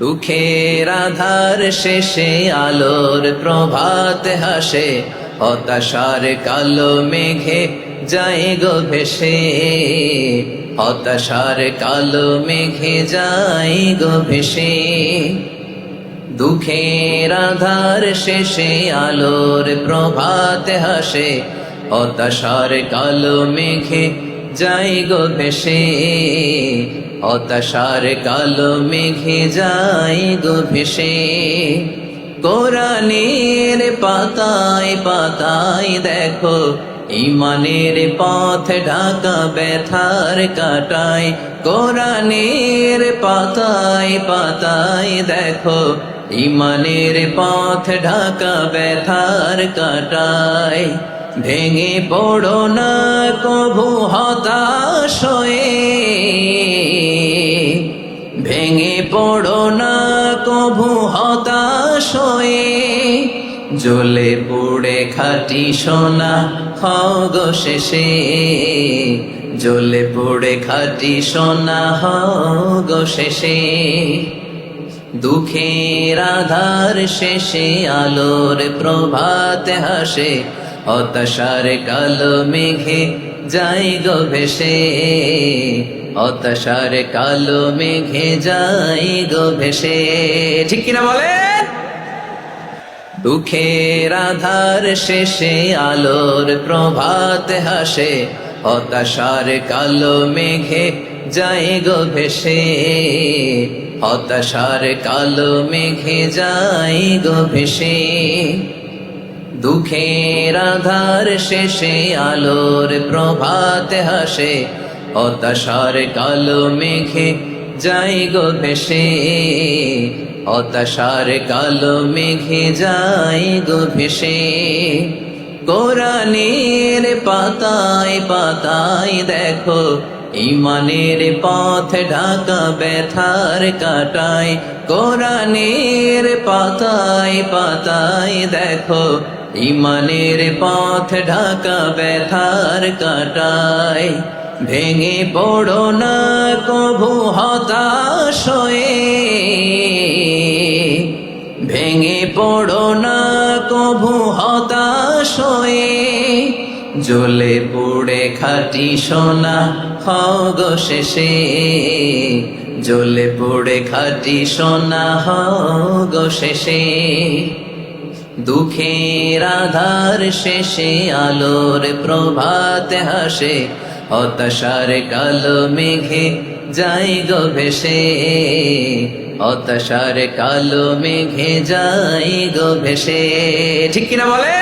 দুঃখের আধার শেষে আলোর প্রভাত হাসে, হতাশার কালো মেঘে যায় গো ভেসে, হতাশার কালো মেঘে যায় গো ভেসে। দুঃখের আধার শেষে আলোর প্রভাত হাসে, হতাশার কালো মেঘে যায় গো ভেসে, হতাশার কালো মেঘে যায় গো ভেসে। কোরআনের পাতায় পাতায় দেখো ঈমানের পথ ঢাকা ব্যথার কাটায়, কোরআনের পাতায় পাতায় দেখো ঈমানের পথ ঢাকা ব্যথার কাটায়। ভেঙে পড়ো না কভু হতাশ হয়ে, ভেঙে পড়ো না কভু হতাশ হয়ে, জ্বলে পুড়ে খাঁটি সোনা হও গো শেষে, জ্বলে পুড়ে খাঁটি সোনা হও গো শেষে। দুঃখের আধার শেষে আলোর প্রভাত হাসে, হতাশার কালো মেঘে যায় গো ভেসে, হতাশার কালো মেঘে যায় গো ভেসে। ঠিক কিনা বলে? দুঃখের আধার শেষে আলোর প্রভাত হাসে, হতাশার কালো মেঘে যায় গো ভেসে, হতাশার কালো মেঘে যায় গো ভেসে। দুঃখের আধার শেষে আলোর প্রভাত হাসে, হতাশার কালো মেঘে যায় গো ভেসে, হতাশার কালো মেঘে যায় গো ভেসে। কোরআনের পাতায় পাতায় দেখো ঈমানের পথ ঢাকা ব্যথার কাটায়, কোরআনের পাতায় পাতায় দেখো ঈমানের পথ ঢাকা ব্যথার কাটায়। ভেঙে পড়ো না কভু হতাশ হয়ে, ভেঙে পড়ো না কভু হতাশ হয়ে, জ্বলে পুড়ে খাঁটি সোনা হও গো শেষে, জ্বলে পুড়ে খাঁটি সোনা হও গো শেষে। দুঃখের আধার শেষে আলোর প্রভাত হাসে, হতাশার কালো মেঘে যায় গো ভেসে, হতাশার কালো মেঘে যায় গো ভেসে। ঠিক কিনা বলে?